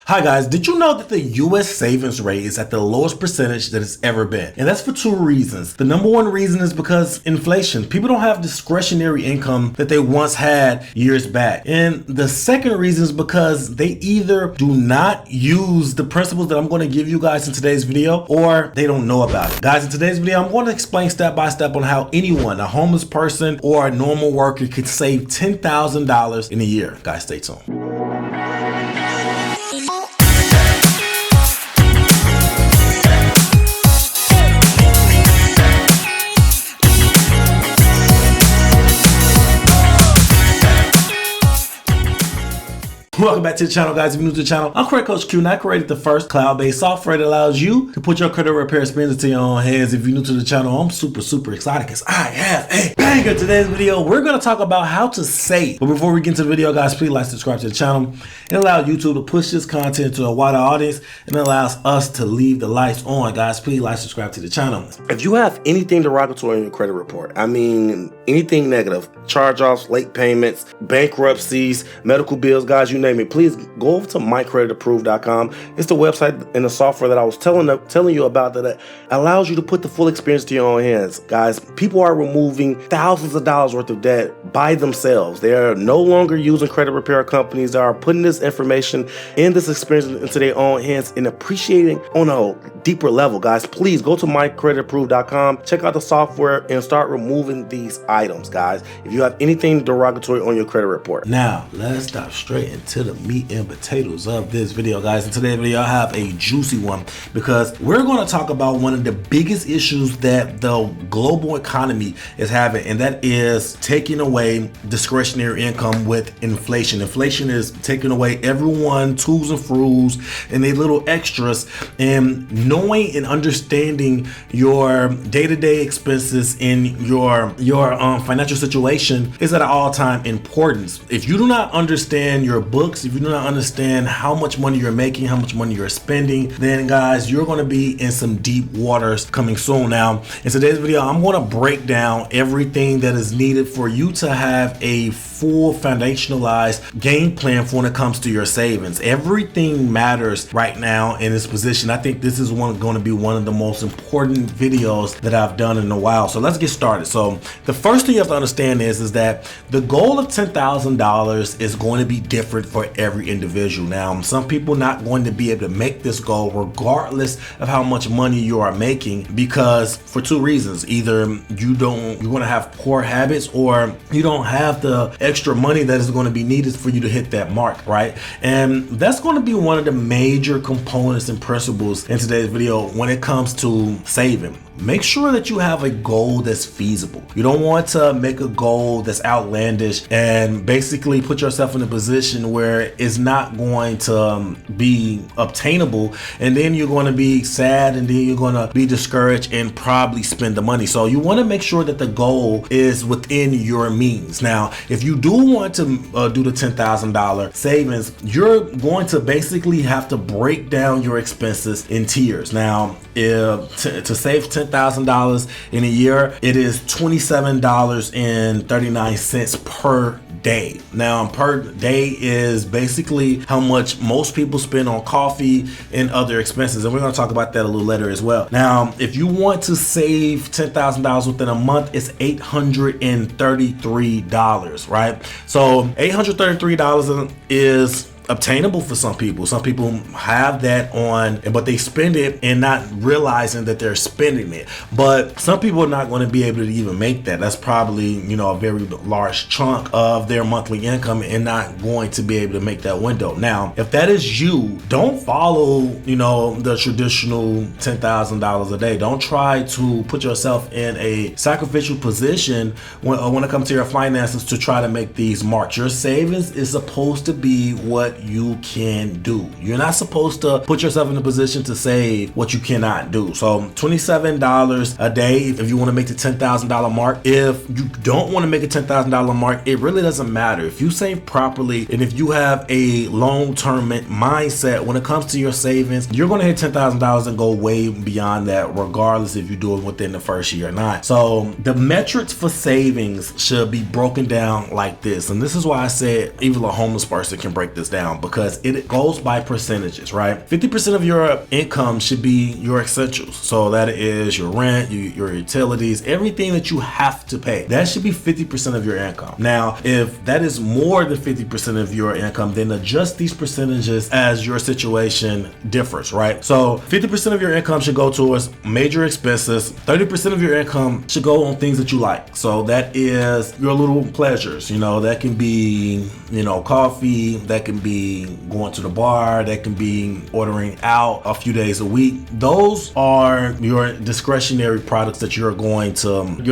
Hi guys, did you know that the US savings rate is at the lowest percentage that it's ever been? And that's for two reasons. The number one reason is because inflation. People don't have discretionary income that they once had years back. And the second reason is because they either do not use the principles that I'm going to give you guys in today's video, or they don't know about it. Guys, in today's video, I'm going to explain step by step on how anyone, a homeless person or a normal worker, could save $10,000 in a year. Guys, stay tuned. Welcome back to the channel, guys. If you're new to the channel, I'm Credit Coach Q, and I created the first cloud-based software that allows you to put your credit repair spends into your own hands. If you're new to the channel, I'm super excited because I have a banger. Today's video, we're going to talk about how to save. But before we get into the video, guys, please like, subscribe to the channel. It allows YouTube to push this content to a wider audience, and it allows us to leave the lights on. Guys, please like, subscribe to the channel. If you have anything derogatory in your credit report, I mean anything negative, charge-offs, late payments, bankruptcies, medical bills, guys, you name it, please go over to creditapprove.com. It's the website and the software that I was telling you about that allows you to put the full experience to your own hands. Guys, people are removing thousands of dollars worth of debt by themselves. They are no longer using credit repair companies. They are putting this information and this experience into their own hands and appreciating on a deeper level. Guys, please go to creditapprove.com, check out the software, and start removing these items, guys, if you have anything derogatory on your credit report. Now, let's dive straight into the meat and potatoes of this video, guys. In today's video, I have a juicy one because we're going to talk about one of the biggest issues that the global economy is having, and that is taking away discretionary income with inflation. Inflation is taking away everyone's tools and froos and their little extras, and knowing and understanding your day-to-day expenses in your financial situation is at an all-time importance. If you do not understand your books, if you do not understand how much money you're making, how much money you're spending, then guys, you're going to be in some deep waters coming soon. Now, in today's video, I'm going to break down everything that is needed for you to have a full foundationalized game plan for when it comes to your savings. Everything matters right now in this position. I think this is going to be one of the most important videos that I've done in a while. So let's get started. So the first thing you have to understand is that the goal of $10,000 is going to be different for every individual. Now, some people not going to be able to make this goal regardless of how much money you are making, because for two reasons: either you're going to have poor habits, or you don't have the extra money that is going to be needed for you to hit that mark, right? And that's going to be one of the major components and principles in today's video when it comes to saving. Make sure that you have a goal that's feasible. You don't want to make a goal that's outlandish and basically put yourself in a position where it's not going to be obtainable, and then you're going to be sad, and then you're going to be discouraged and probably spend the money. So you want to make sure that the goal is within your means. Now, if you do want to do the $10,000 savings, you're going to basically have to break down your expenses in tiers. Now, to save $10,000 in a year, it is $27.39 per day. Now, per day is basically how much most people spend on coffee and other expenses, and we're going to talk about that a little later as well. Now, if you want to save $10,000 within a month, it's $833, right? So $833 is obtainable for some people. Some people have that on, but they spend it and not realizing that they're spending it. But some people are not going to be able to even make that. That's probably, a very large chunk of their monthly income, and not going to be able to make that window. Now, if that is you, don't follow, the traditional $10,000 a day. Don't try to put yourself in a sacrificial position when it comes to your finances to try to make these marks. Your savings is supposed to be what you can do. You're not supposed to put yourself in a position to save what you cannot do. So $27 a day if you want to make the $10,000 mark. If you don't want to make a $10,000 mark, it really doesn't matter. If you save properly, and if you have a long-term mindset when it comes to your savings, you're going to hit $10,000 and go way beyond that, regardless if you do it within the first year or not. So the metrics for savings should be broken down like this. And this is why I said even a homeless person can break this down. down because it goes by percentages, right? 50% of your income should be your essentials. So that is your rent, your utilities, everything that you have to pay. That should be 50% of your income. Now, if that is more than 50% of your income, then adjust these percentages as your situation differs, right? So 50% of your income should go towards major expenses. 30% of your income should go on things that you like. So that is your little pleasures, that can be, coffee, that can be going to the bar, that can be ordering out a few days a week. Those are your discretionary products that your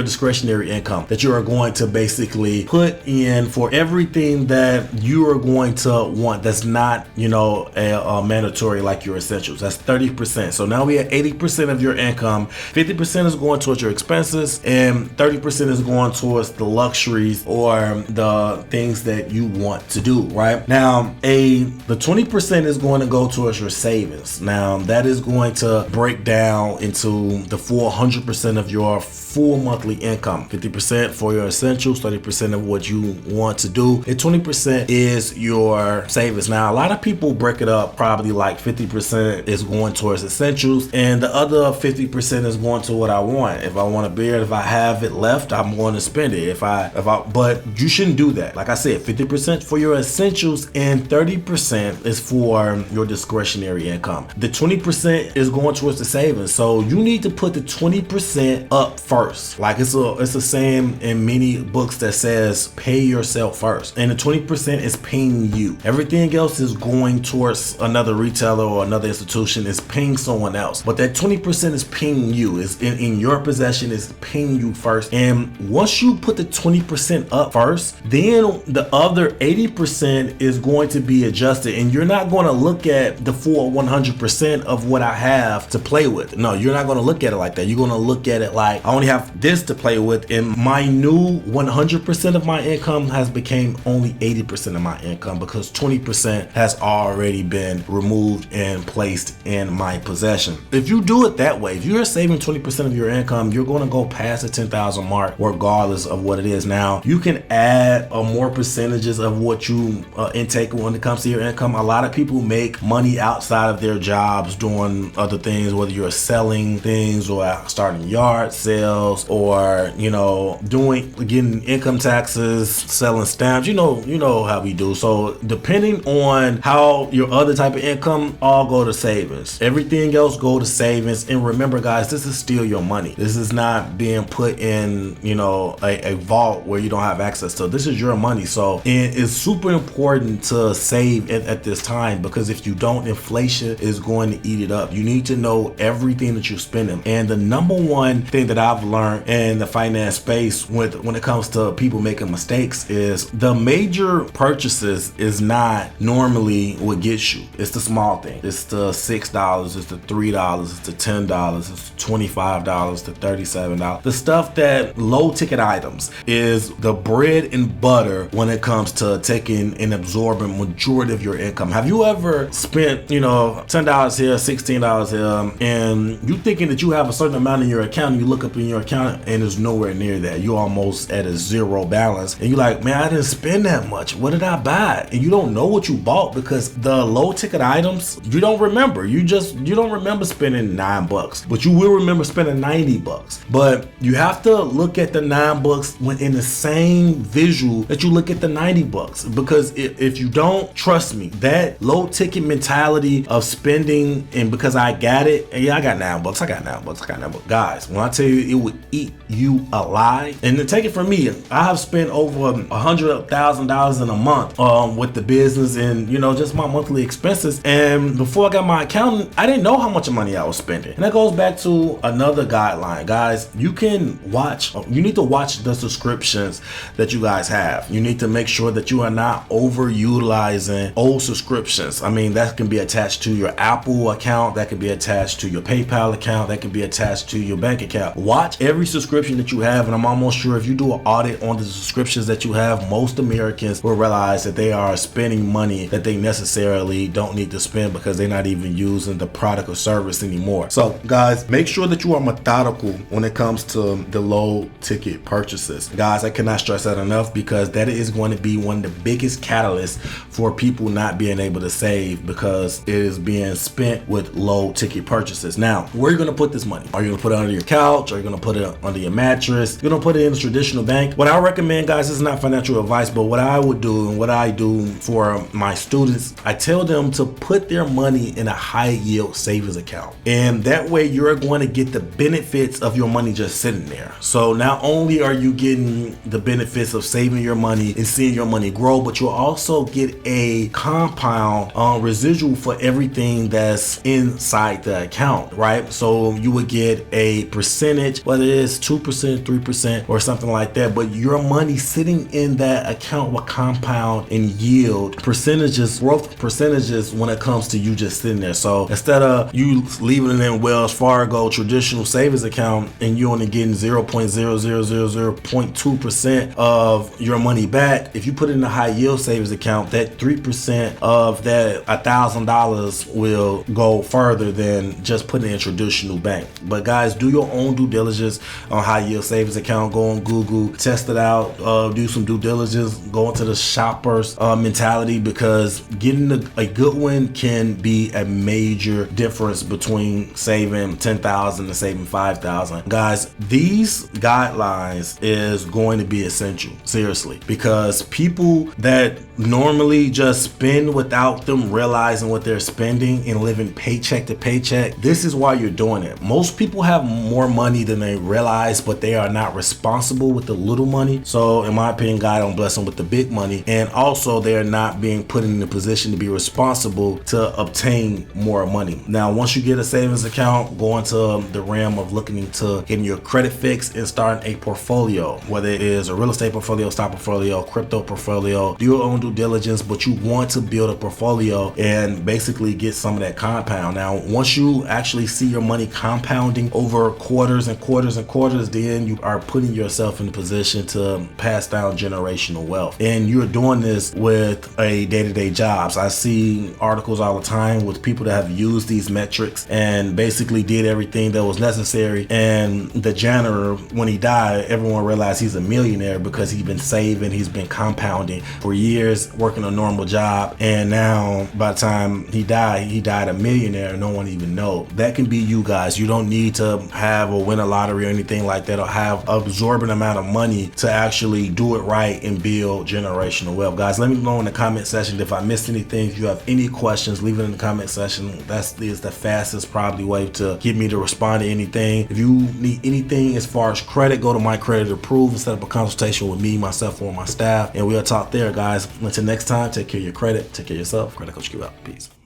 discretionary income that you are going to basically put in for everything that you are going to want. That's not, a mandatory like your essentials. That's 30%. So now we have 80% of your income. 50% is going towards your expenses and 30% is going towards the luxuries or the things that you want to do, right? Now, the 20% is going to go towards your savings. Now, that is going to break down into the full 100% of your full monthly income. 50% for your essentials, 30% of what you want to do, and 20% is your savings. Now, a lot of people break it up probably like 50% is going towards essentials and the other 50% is going to what I want. If I want a beard, if I have it left, I'm going to spend it. But you shouldn't do that. Like I said, 50% for your essentials and 30% is for your discretionary income. The 20% is going towards the savings. So you need to put the 20% up first. Like it's a saying in many books that says pay yourself first. And the 20% is paying you. Everything else is going towards another retailer or another institution, is paying someone else. But that 20% is paying you, is in your possession, is paying you first. And once you put the 20% up first, then the other 80% is going to be adjusted. And you're not going to look at the full 100% of what I have to play with. No, you're not going to look at it like that. You're going to look at it like I only have this to play with, and my new 100% of my income has became only 80% of my income because 20% has already been removed and placed in my possession. If you do it that way, if you're saving 20% of your income, you're going to go past the 10,000 mark regardless of what it is. Now, you can add more percentages of what you intake when it comes to your income. A lot of people make money outside of their jobs doing other things, whether you're selling things or starting yard sales or getting income taxes, selling stamps. You know how we do. So depending on how your other type of income, all go to savings. Everything else go to savings. And remember, guys, this is still your money. This is not being put in a vault where you don't have access to. This is your money. So it's super important to save at this time, because if you don't, inflation is going to eat it up. You need to know everything that you're spending. And the number one thing that I've learned in the finance space when it comes to people making mistakes is the major purchases is not normally what gets you. It's the small thing. It's the $6, it's the $3, it's the $10, it's the $25, the $37. The stuff that low ticket items is the bread and butter when it comes to taking and absorbing majority of your income. Have you ever spent, $10 here, $16 here, and you thinking that you have a certain amount in your account, and you look up in your account and it's nowhere near that. You're almost at a zero balance. And you're like, man, I didn't spend that much. What did I buy? And you don't know what you bought because the low ticket items, you don't remember. You don't remember spending $9, but you will remember spending $90. But you have to look at the $9 when in the same visual that you look at the $90, because if you don't, trust me, that low ticket mentality of spending and because I got it, and yeah, I got $9, guys, when I tell you it would eat you alive. And to take it from me, I have spent over $100,000 in a month with the business and just my monthly expenses. And before I got my accountant, I didn't know how much money I was spending. And that goes back to another guideline, guys. You need to watch the subscriptions that you guys have. You need to make sure that you are not overutilizing old subscriptions. I mean, that can be attached to your Apple account, that can be attached to your PayPal account, that can be attached to your bank account. Watch every subscription that you have, and I'm almost sure if you do an audit on the subscriptions that you have, most Americans will realize that they are spending money that they necessarily don't need to spend because they're not even using the product or service anymore. So guys, make sure that you are methodical when it comes to the low ticket purchases. Guys, I cannot stress that enough, because that is going to be one of the biggest catalysts for people not being able to save because it is being spent with low ticket purchases. Now, where are you going to put this money? Are you going to put it under your couch? Are you going to put it under your mattress? You're going to put it in a traditional bank? What I recommend, guys, this is not financial advice, but what I would do and what I do for my students, I tell them to put their money in a high yield savings account. And that way you're going to get the benefits of your money just sitting there. So not only are you getting the benefits of saving your money and seeing your money grow, but you'll also get a compound residual for everything that's inside the account, right? So you would get a percentage, whether it's 2%, 3%, or something like that, but your money sitting in that account will compound and yield percentages, growth percentages when it comes to you just sitting there. So instead of you leaving it in Wells Fargo traditional savings account and you only getting 0.00002% of your money back, if you put it in a high yield savings account, that 3% of that $1,000 will go further than just putting it in a traditional bank. But guys, do your own due diligence on high yield savings account. Go on Google, test it out, do some due diligence, go into the shopper's mentality, because getting a good one can be a major difference between saving $10,000 and saving $5,000. Guys, these guidelines is going to be essential, seriously, because people that normally just spend without them realizing what they're spending and living paycheck to paycheck, this is why you're doing it. Most people have more money than they realize, but they are not responsible with the little money. So in my opinion, God don't bless them with the big money, and also they are not being put in the position to be responsible to obtain more money. Now, once you get a savings account, go into the realm of looking into getting your credit fixed and starting a portfolio, whether it is a real estate portfolio, stock portfolio, crypto portfolio. Do your own due diligence, but you want to build a portfolio and basically get some of that compound. Now, once you actually see your money compounding over quarters and quarters and quarters, then you are putting yourself in a position to pass down generational wealth. And you're doing this with a day-to-day jobs. I see articles all the time with people that have used these metrics and basically did everything that was necessary, and the janitor, when he died, everyone realized he's a millionaire because he's been saving, he's been compounding for years, working a normal job, and now by the time he died a millionaire. No one even know. That can be you guys. You don't need to have or win a lottery or anything like that, or have absorbent amount of money to actually do it right and build generational wealth. Guys, let me know in the comment section if I missed anything. If you have any questions, leave it in the comment section. That is the fastest probably way to get me to respond to anything. If you need anything as far as credit, go to my creditapprove and set up a consultation with me, myself, or my staff, and we'll talk there, guys. Until next time, take care of your credit, take care of yourself. Credit Coach Q out. Peace.